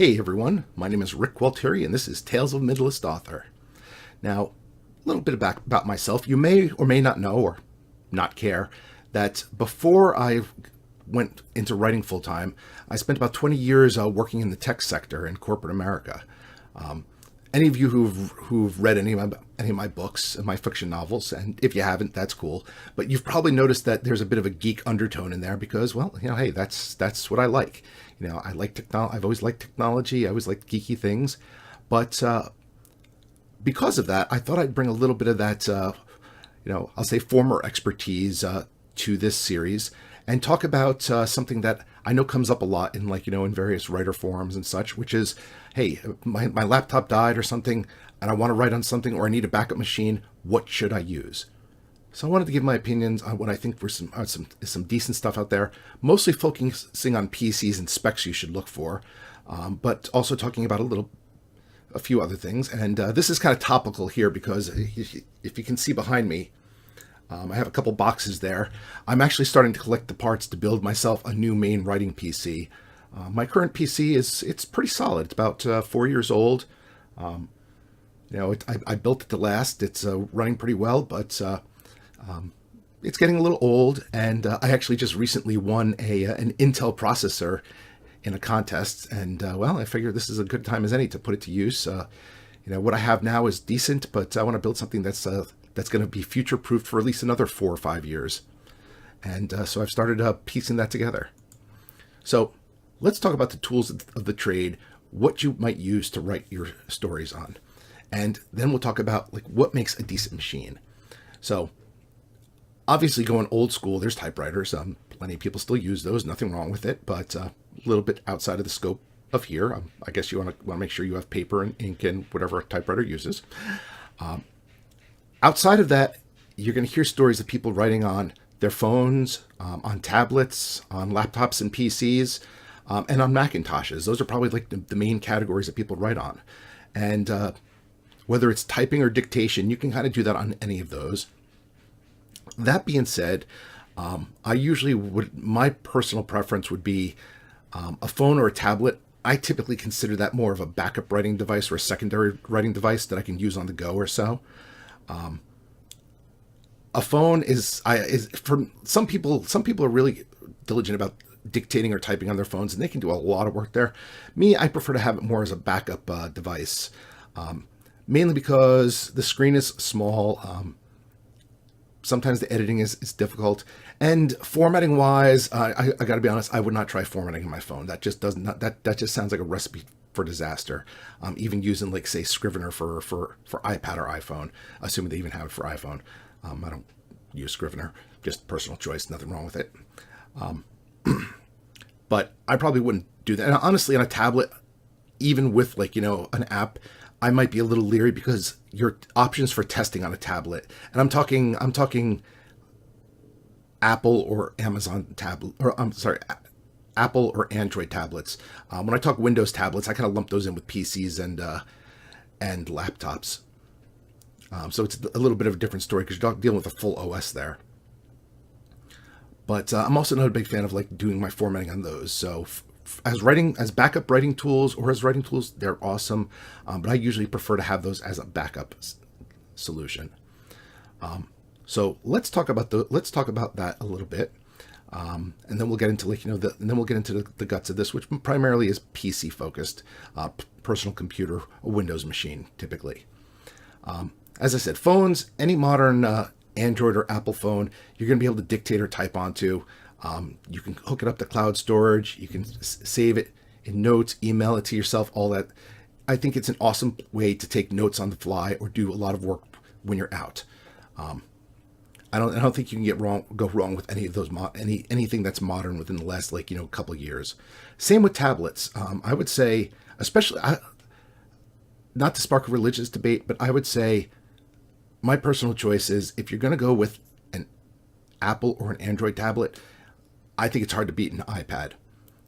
Hey everyone, my name is Rick Gualtieri and this is Tales of Midlist Author. Now, a little bit about myself. You may or may not know or not care that before I went into writing full time, I spent about 20 years working in the tech sector in corporate America. Any of you who've read any of my books and my fiction novels, and if you haven't, that's cool. But you've probably noticed that there's a bit of a geek undertone in there because, well, hey, that's what I like. I like technology. I've always liked technology. I always liked geeky things, but because of that, I thought I'd bring a little bit of that, I'll say former expertise to this series and talk about something that I know comes up a lot in in various writer forums and such, which is, hey, my laptop died or something and I want to write on something or I need a backup machine. What should I use? So I wanted to give my opinions on what I think were some decent stuff out there, mostly focusing on PCs and specs you should look for, but also talking about a few other things. And this is kind of topical here because if you can see behind me, I have a couple boxes there. I'm actually starting to collect the parts to build myself a new main writing PC. My current PC it's pretty solid. It's about 4 years old. I built it to last. It's running pretty well, but it's getting a little old. And I actually just recently won an Intel processor in a contest, and I figured this is a good time as any to put it to use. What I have now is decent, but I want to build something that's going to be future-proofed for at least another 4 or 5 years. And so I've started piecing that together. So let's talk about the tools of the trade, what you might use to write your stories on. And then we'll talk about what makes a decent machine. So obviously going old school, there's typewriters. Plenty of people still use those, nothing wrong with it, but a little bit outside of the scope of here. I guess you want to make sure you have paper and ink and whatever a typewriter uses. Outside of that, you're going to hear stories of people writing on their phones, on tablets, on laptops and PCs, and on Macintoshes. Those are probably the main categories that people write on. And whether it's typing or dictation, you can kind of do that on any of those. That being said, my personal preference would be a phone or a tablet. I typically consider that more of a backup writing device or a secondary writing device that I can use on the go or so. A phone is for some people. Some people are really diligent about dictating or typing on their phones, and they can do a lot of work there. Me, I prefer to have it more as a backup device, mainly because the screen is small. Sometimes the editing is difficult, and formatting wise, I got to be honest, I would not try formatting on my phone. That just does not that just sounds like a recipe for disaster. Even using say Scrivener for iPad or iPhone, assuming they even have it for iPhone. I don't use Scrivener, just personal choice, nothing wrong with it. But I probably wouldn't do that. And honestly, on a tablet, even with an app, I might be a little leery because your options for testing on a tablet, and I'm talking Apple or Amazon tablet, or I'm sorry, Apple or Android tablets. When I talk Windows tablets, I kind of lump those in with PCs and laptops. So it's a little bit of a different story because you're dealing with a full OS there. But I'm also not a big fan of doing my formatting on those. So as backup writing tools or as writing tools, they're awesome. But I usually prefer to have those as a backup solution. So let's talk about that a little bit, and then we'll get into the guts of this, which primarily is PC focused, personal computer, a Windows machine typically. As I said, phones, any modern Android or Apple phone, you're going to be able to dictate or type onto. You can hook it up to cloud storage. You can save it in notes, email it to yourself, all that. I think it's an awesome way to take notes on the fly or do a lot of work when you're out. I don't think you can go wrong with any of those anything that's modern within the last couple of years. Same with tablets. I would say, especially not to spark a religious debate, but I would say my personal choice is if you're going to go with an Apple or an Android tablet, I think it's hard to beat an iPad,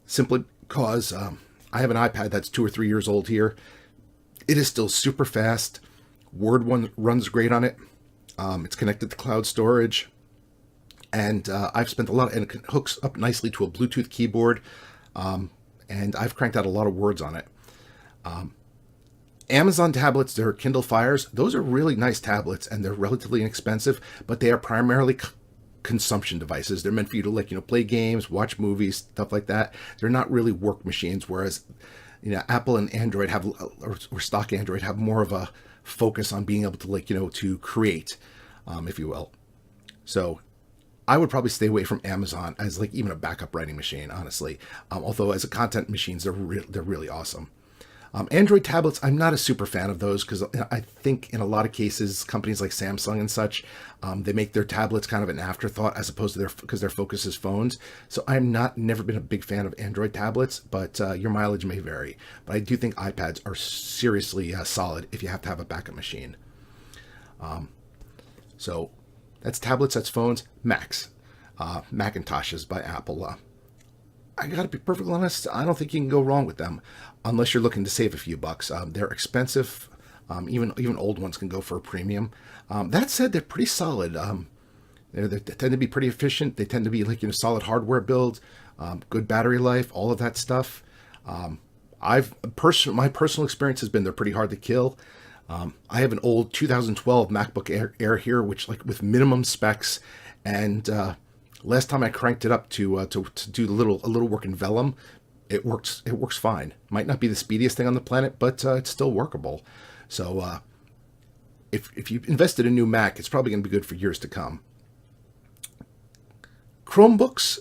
simply because I have an iPad that's 2 or 3 years old here. It is still super fast. Word runs great on it. It's connected to cloud storage, and I've spent and it hooks up nicely to a Bluetooth keyboard, and I've cranked out a lot of words on it. Amazon tablets, they're Kindle Fires. Those are really nice tablets, and they're relatively inexpensive, but they are primarily consumption devices. They're meant for you to play games, watch movies, stuff like that. They're not really work machines. Whereas, Apple and Android have, or stock Android have more of a focus on being able to to create, if you will. So I would probably stay away from Amazon as even a backup writing machine, honestly. Although as a content machines, they're really awesome. Android tablets, I'm not a super fan of those because I think in a lot of cases, companies like Samsung and such, they make their tablets kind of an afterthought as opposed to because their focus is phones. So I'm never been a big fan of Android tablets, but your mileage may vary. But I do think iPads are seriously solid if you have to have a backup machine. So that's tablets, that's phones, Macs, Macintoshes by Apple. I gotta be perfectly honest, I don't think you can go wrong with them unless you're looking to save a few bucks. They're expensive. Even old ones can go for a premium. That said, they're pretty solid. They tend to be pretty efficient. They tend to be solid hardware build, good battery life, all of that stuff. My personal experience has been they're pretty hard to kill. I have an old 2012 MacBook Air here, which with minimum specs, and last time I cranked it up to do a little work in Vellum, it works fine. Might not be the speediest thing on the planet, but it's still workable. So if you invested in a new Mac, it's probably going to be good for years to come. Chromebooks,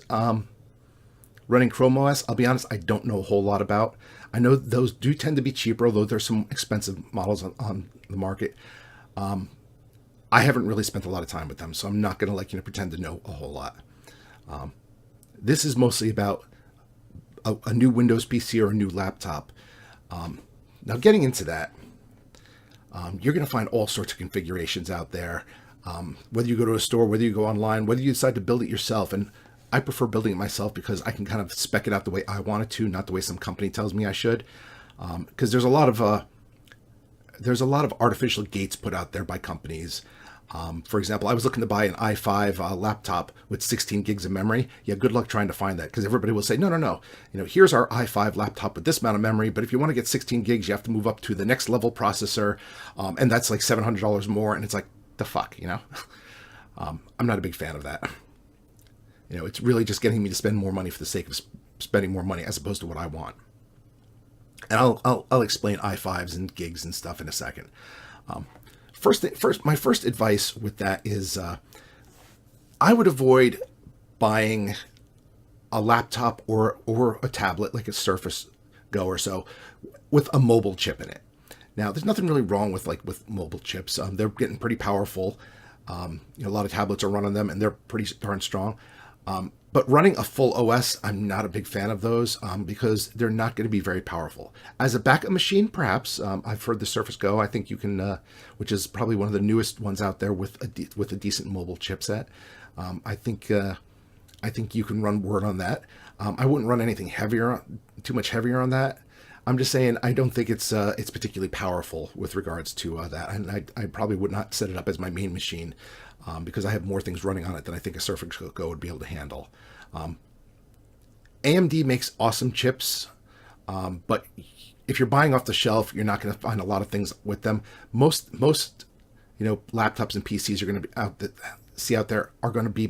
running Chrome OS, I'll be honest, I don't know a whole lot about. I know those do tend to be cheaper, although there's some expensive models on the market. I haven't really spent a lot of time with them, so I'm not going to pretend to know a whole lot. This is mostly about a new Windows PC or a new laptop. Now, getting into that, you're going to find all sorts of configurations out there. Whether you go to a store, whether you go online, whether you decide to build it yourself. And I prefer building it myself because I can kind of spec it out the way I want it to, not the way some company tells me I should. Because there's a lot of artificial gates put out there by companies. For example, I was looking to buy an i5 laptop with 16 gigs of memory. Yeah, good luck trying to find that because everybody will say, no. Here's our i5 laptop with this amount of memory, but if you want to get 16 gigs, you have to move up to the next level processor, and that's like $700 more. And it's like, the fuck, I'm not a big fan of that. It's really just getting me to spend more money for the sake of spending more money as opposed to what I want. And I'll explain i5s and gigs and stuff in a second. My first advice with that is I would avoid buying a laptop or a tablet like a Surface Go or so with a mobile chip in it. Now, there's nothing really wrong with mobile chips. They're getting pretty powerful. A lot of tablets are running them, and they're pretty darn strong. But running a full OS, I'm not a big fan of those because they're not going to be very powerful. As a backup machine, perhaps. I've heard the Surface Go. I think you can, which is probably one of the newest ones out there with a decent mobile chipset. I think you can run Word on that. I wouldn't run anything too much heavier on that. I'm just saying I don't think it's particularly powerful with regards to that, and I probably would not set it up as my main machine. Because I have more things running on it than I think a Surface Go would be able to handle. AMD makes awesome chips, but if you're buying off the shelf, you're not going to find a lot of things with them. Most laptops and PCs you're going to be out there are going to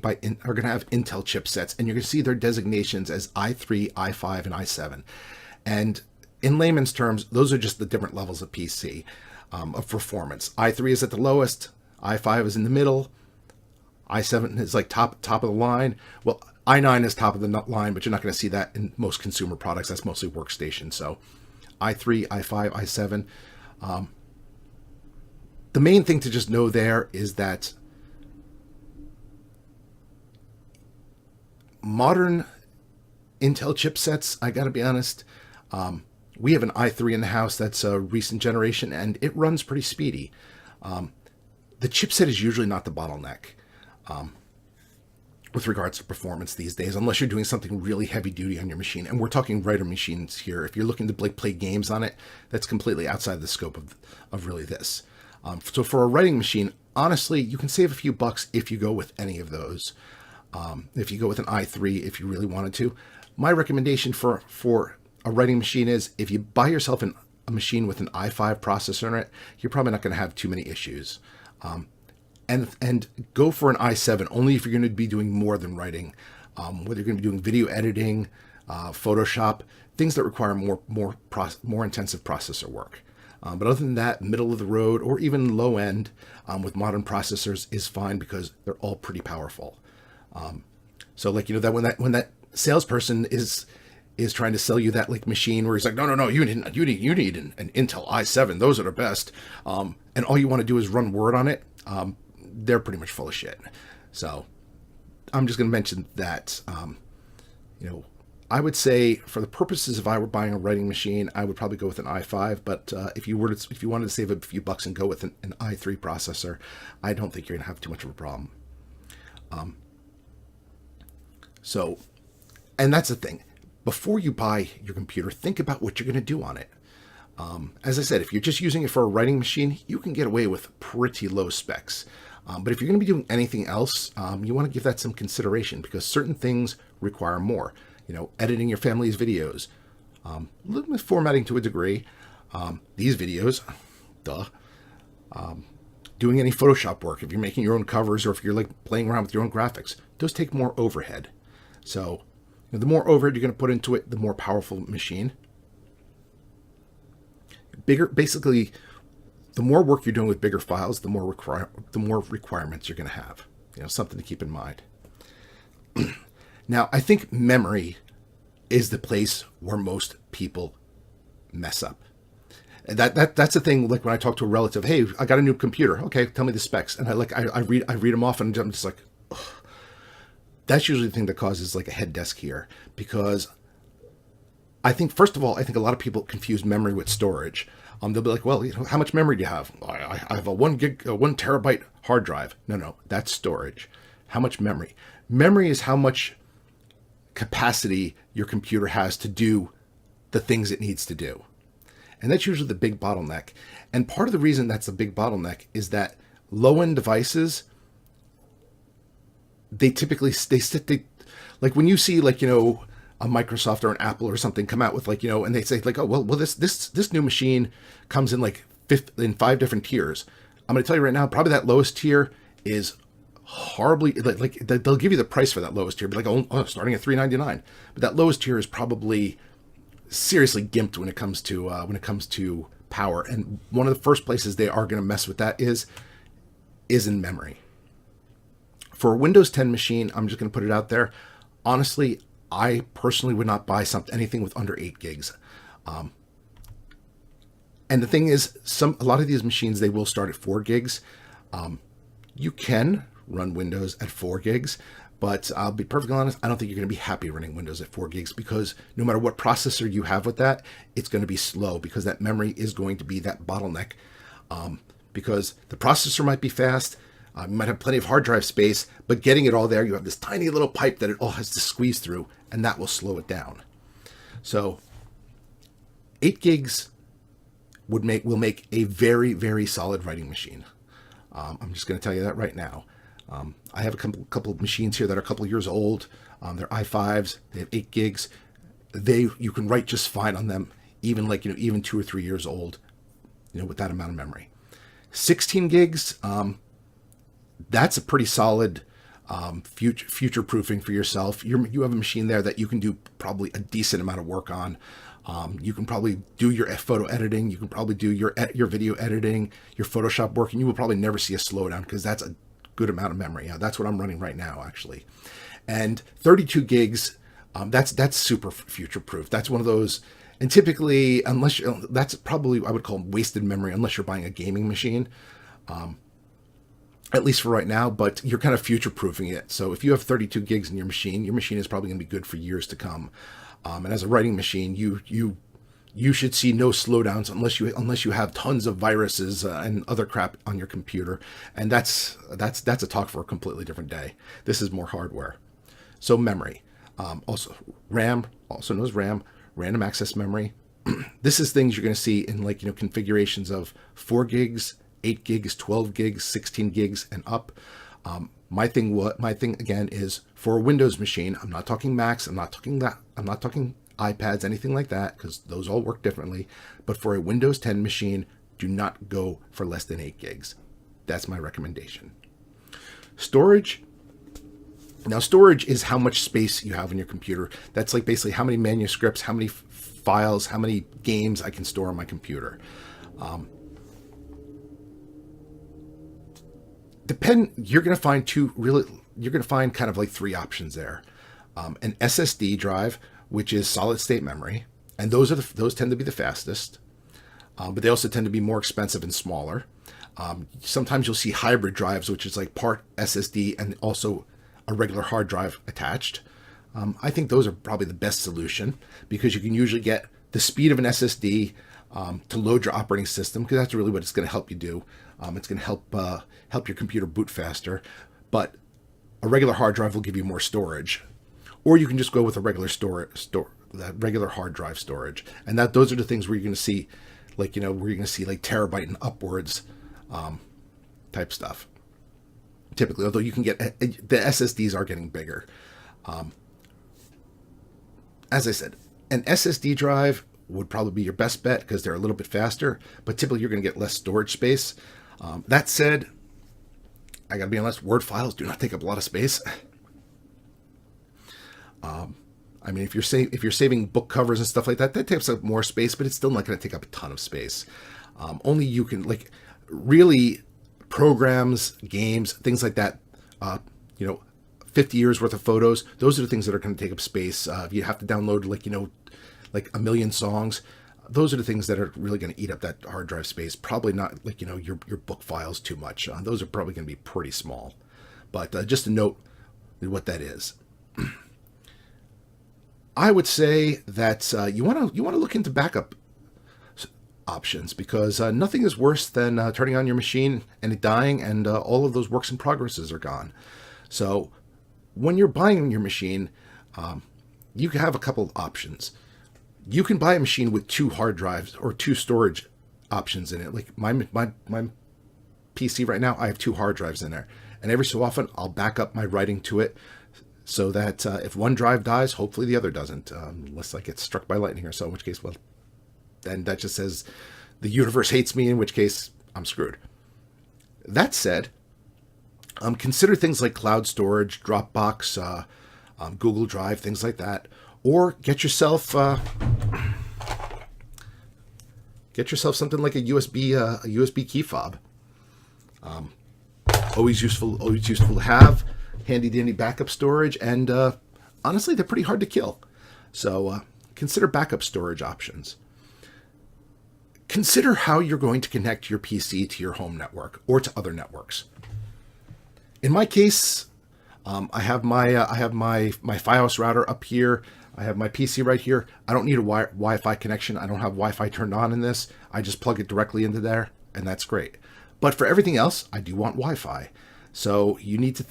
have Intel chipsets, and you're going to see their designations as i3, i5, and i7. And in layman's terms, those are just the different levels of PC of performance. i3 is at the lowest, i5 is in the middle. i7 is like top of the line. Well, i9 is top of the line, but you're not going to see that in most consumer products. That's mostly workstation. So i3, i5, i7. The main thing to just know there is that modern Intel chipsets, I got to be honest, we have an i3 in the house that's a recent generation, and it runs pretty speedy. The chipset is usually not the bottleneck with regards to performance these days, unless you're doing something really heavy duty on your machine. And we're talking writer machines here. If you're looking to play games on it, that's completely outside the scope of really this. So for a writing machine, honestly, you can save a few bucks if you go with any of those. If you go with an i3, if you really wanted to. My recommendation for a writing machine is if you buy yourself an a machine with an i5 processor in it, you're probably not going to have too many issues. And go for an i7 only if you're going to be doing more than writing, whether you're going to be doing video editing, Photoshop, things that require more intensive processor work. But other than that, middle of the road or even low end with modern processors is fine because they're all pretty powerful. So like, you know, that when that salesperson is trying to sell you that like machine where he's like, no, you need an Intel i7, those are the best, and all you want to do is run Word on it, they're pretty much full of shit. So I'm just going to mention that, you know, I would say for the purposes if I were buying a writing machine, I would probably go with an i5. But if you wanted to save a few bucks and go with an i3 processor, I don't think you're going to have too much of a problem. So, and that's the thing. Before you buy your computer, think about what you're going to do on it. As I said, if you're just using it for a writing machine, you can get away with pretty low specs. But if you're going to be doing anything else, you want to give that some consideration because certain things require more. You know, editing your family's videos, a little bit formatting to a degree. These videos, doing any Photoshop work, if you're making your own covers or if you're like playing around with your own graphics, those take more overhead. So the more overhead you're going to put into it, the more powerful machine. Basically, the more work you're doing with bigger files, the more requirements you're going to have. You know, something to keep in mind. Now, I think memory is the place where most people mess up. And that's the thing. Like when I talk to a relative, hey, I got a new computer. Okay, tell me the specs, and I read them off, and I'm just like, ugh. That's usually the thing that causes like a head desk here, because I think first of all, I think a lot of people confuse memory with storage. They'll be like, well, you know, how much memory do you have? I have a 1 terabyte hard drive. No, that's storage. How much memory? Memory is how much capacity your computer has to do the things it needs to do. And that's usually the big bottleneck. And part of the reason that's a big bottleneck is that low-end devices, they like when you see like, you know, a Microsoft or an Apple or something come out with like, you know, and they say like, oh, well, this new machine comes in like 5 different tiers. I'm going to tell you right now, probably that lowest tier is horribly like they'll give you the price for that lowest tier, but like oh, starting at $399. But that lowest tier is probably seriously gimped when it comes to power. And one of the first places they are going to mess with that is in memory. For a Windows 10 machine, I'm just going to put it out there. Honestly, I personally would not buy anything with under 8 gigs. And the thing is, a lot of these machines, they will start at 4 gigs. You can run Windows at 4 gigs, but I'll be perfectly honest, I don't think you're going to be happy running Windows at 4 gigs because no matter what processor you have with that, it's going to be slow because that memory is going to be that bottleneck. Because the processor might be fast, you might have plenty of hard drive space, but getting it all there, you have this tiny little pipe that it all has to squeeze through, and that will slow it down. So 8 gigs will make a very, very solid writing machine. I'm just going to tell you that right now. I have a couple of machines here that are a couple of years old. They're i5s. They have 8 gigs. You can write just fine on them, even 2 or 3 years old, with that amount of memory. 16 gigs. That's a pretty solid future proofing for yourself. You have a machine there that you can do probably a decent amount of work on. You can probably do your photo editing. You can probably do your video editing, your Photoshop work, and you will probably never see a slowdown because that's a good amount of memory. That's what I'm running right now, actually. And 32 gigs, that's super future proof. That's one of those, and typically, that's probably, I would call wasted memory unless you're buying a gaming machine. At least for right now, but you're kind of future-proofing it. So if you have 32 gigs in your machine is probably going to be good for years to come. And as a writing machine, you should see no slowdowns unless you have tons of viruses and other crap on your computer. And that's a talk for a completely different day. This is more hardware. So memory, also RAM, also known as RAM, random access memory. This is things you're going to see in configurations of 4 gigs. 8 gigs, 12 gigs, 16 gigs, and up. My thing again is for a Windows machine. I'm not talking Macs. I'm not talking iPads, anything like that, because those all work differently. But for a Windows 10 machine, do not go for less than 8 gigs. That's my recommendation. Storage. Now, storage is how much space you have in your computer. That's like basically how many manuscripts, how many files, how many games I can store on my computer. You're going to find you're going to find kind of like three options there. An SSD drive, which is solid state memory, and those tend to be the fastest, but they also tend to be more expensive and smaller. Sometimes you'll see hybrid drives, which is like part SSD and also a regular hard drive attached. I think those are probably the best solution because you can usually get the speed of an SSD to load your operating system, because that's really what it's going to help you do. It's going to help your computer boot faster, but a regular hard drive will give you more storage, or you can just go with a regular regular hard drive storage. And those are the things where you're going to see, where you're going to see like terabyte and upwards type stuff. Typically, although you can get the SSDs are getting bigger. As I said, an SSD drive would probably be your best bet because they're a little bit faster, but typically you're going to get less storage space. That said, I got to be honest, Word files do not take up a lot of space. I mean, if you're saving book covers and stuff like that, that takes up more space, but it's still not going to take up a ton of space. Only you can really programs, games, things like that. 50 years worth of photos. Those are the things that are going to take up space. If you have to download like a million songs, those are the things that are really going to eat up that hard drive space. Probably not your book files too much. Those are probably going to be pretty small. But just to note what that is. I would say that you want to look into backup options, because nothing is worse than turning on your machine and it dying and all of those works in progresses are gone. So when you're buying your machine, you can have a couple of options. You can buy a machine with 2 hard drives or 2 storage options in it. Like my PC right now, I have 2 hard drives in there, and every so often I'll back up my writing to it, so that if one drive dies, hopefully the other doesn't, unless I get struck by lightning or so, in which case, well, then that just says the universe hates me, in which case I'm screwed. That said, consider things like cloud storage, Dropbox, Google Drive, things like that, or get yourself something like a USB key fob. Always useful to have. Handy dandy backup storage, and honestly, they're pretty hard to kill. So consider backup storage options. Consider how you're going to connect your PC to your home network or to other networks. In my case, I have my FiOS router up here. I have my PC right here. I don't need a Wi-Fi connection. I don't have Wi-Fi turned on in this. I just plug it directly into there, and that's great. But for everything else, I do want Wi-Fi. So you need to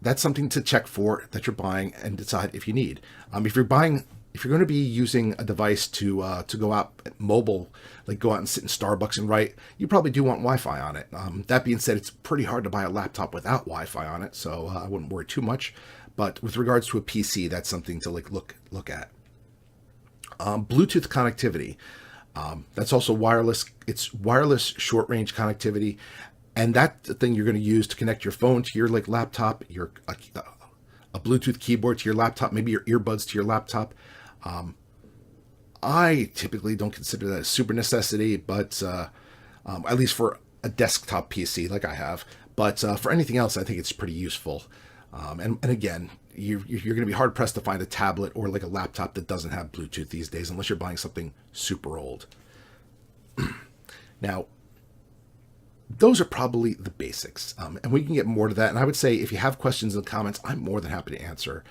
that's something to check for that you're buying and decide if you need. If you're going to be using a device to go out mobile, like go out and sit in Starbucks and write, you probably do want Wi-Fi on it. That being said, it's pretty hard to buy a laptop without Wi-Fi on it, so I wouldn't worry too much. But with regards to a PC, that's something to look at. Bluetooth connectivity. That's also wireless. It's wireless short range connectivity. And that's the thing you're going to use to connect your phone to your laptop, a Bluetooth keyboard to your laptop, maybe your earbuds to your laptop. I typically don't consider that a super necessity, but at least for a desktop PC like I have. But for anything else, I think it's pretty useful. And again, you're going to be hard pressed to find a tablet or like a laptop that doesn't have Bluetooth these days, unless you're buying something super old. Now, those are probably the basics, and we can get more to that. And I would say if you have questions in the comments, I'm more than happy to answer.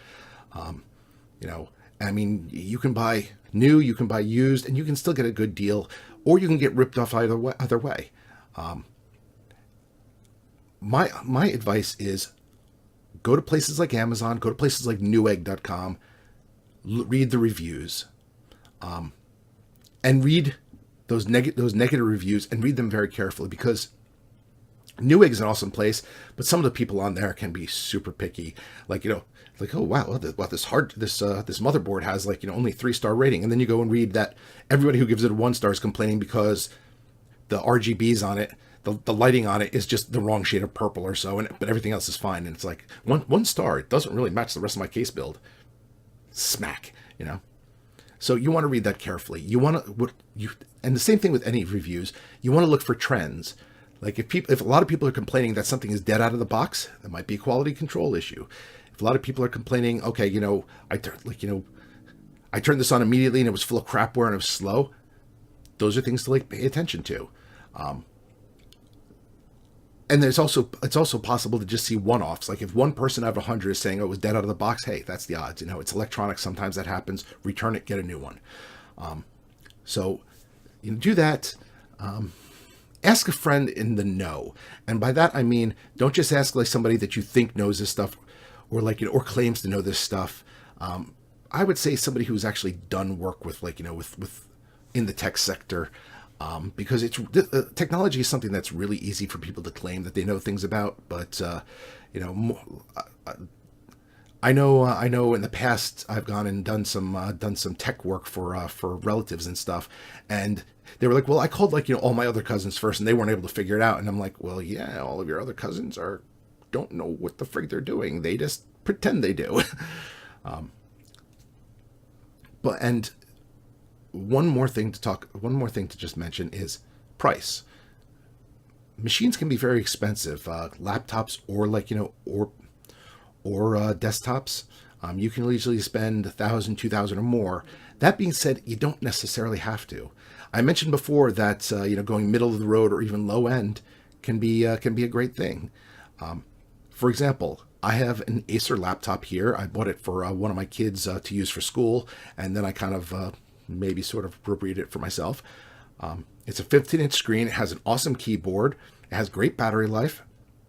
I mean, you can buy new, you can buy used, and you can still get a good deal, or you can get ripped off either way. My advice is go to places like Amazon, go to places like Newegg.com, read the reviews, and read those negative reviews, and read them very carefully, because Neweg's an awesome place, but some of the people on there can be super picky. Like, like, oh wow, this motherboard has like, only 3-star rating, and then you go and read that everybody who gives it a 1 star is complaining because the RGBs on it, the lighting on it is just the wrong shade of purple or so, but everything else is fine. And it's like one star, it doesn't really match the rest of my case build. Smack. So you want to read that carefully. And the same thing with any reviews. You want to look for trends. Like if a lot of people are complaining that something is dead out of the box, that might be a quality control issue. If a lot of people are complaining, okay, I turned this on immediately and it was full of crapware and it was slow. Those are things to pay attention to. And it's also possible to just see one-offs. Like if one person out of 100 is saying, oh, it was dead out of the box, hey, that's the odds. It's electronics. Sometimes that happens. Return it, get a new one. So do that. Ask a friend in the know. And by that, I mean, don't just ask like somebody that you think knows this stuff or or claims to know this stuff. I would say somebody who's actually done work with with in the tech sector. Because technology is something that's really easy for people to claim that they know things about, but I know in the past I've gone and done some tech work for relatives and stuff, and they were like, well, I called all my other cousins first, and they weren't able to figure it out, and I'm like, well, yeah, all of your other cousins don't know what the frig they're doing, they just pretend they do. And one more thing to just mention is price. Machines can be very expensive. Laptops or desktops. You can easily spend $1,000, $2,000 or more. That being said, you don't necessarily have to. I mentioned before that going middle of the road or even low end can be a great thing. For example, I have an Acer laptop here. I bought it for one of my kids to use for school, and then I kind of maybe sort of appropriated it for myself. It's a 15-inch screen. It has an awesome keyboard. It has great battery life.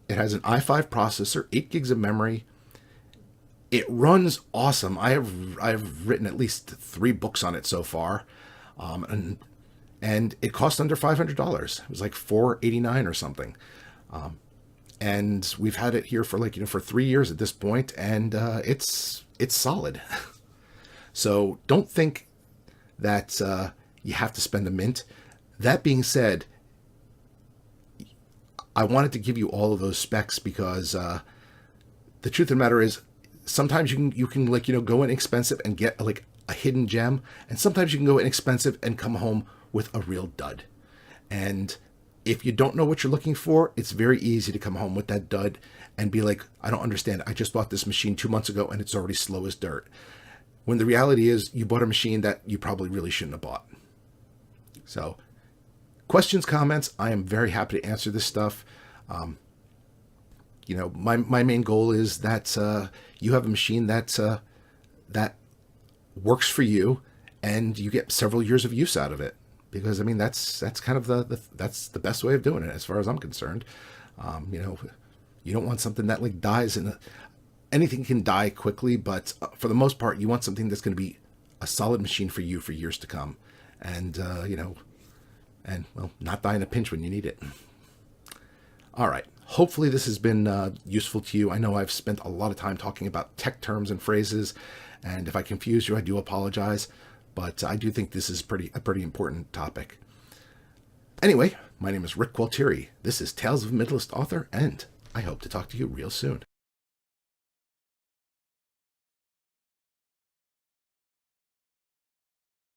It has an i5 processor, 8 gigs of memory. It runs awesome. I've written at least 3 books on it so far, and it cost under $500. It was like $489 or something. And we've had it here for for 3 years at this point, and it's solid. So don't think that you have to spend a mint. That being said, I wanted to give you all of those specs because the truth of the matter is sometimes you can go inexpensive and get a hidden gem, and sometimes you can go inexpensive and come home with a real dud. And if you don't know what you're looking for, it's very easy to come home with that dud and be like, I don't understand. I just bought this machine 2 months ago and it's already slow as dirt. When the reality is you bought a machine that you probably really shouldn't have bought. So questions, comments, I am very happy to answer this stuff. My main goal is that you have a machine that works for you and you get several years of use out of it. Because I mean that's kind of that's the best way of doing it as far as I'm concerned. You don't want something that dies anything can die quickly, but for the most part, you want something that's going to be a solid machine for you for years to come, and not die in a pinch when you need it. All right. Hopefully this has been useful to you. I know I've spent a lot of time talking about tech terms and phrases, and if I confused you, I do apologize, but I do think this is a pretty important topic. Anyway, my name is Rick Gualtieri. This is Tales of a Midlist Author, and I hope to talk to you real soon.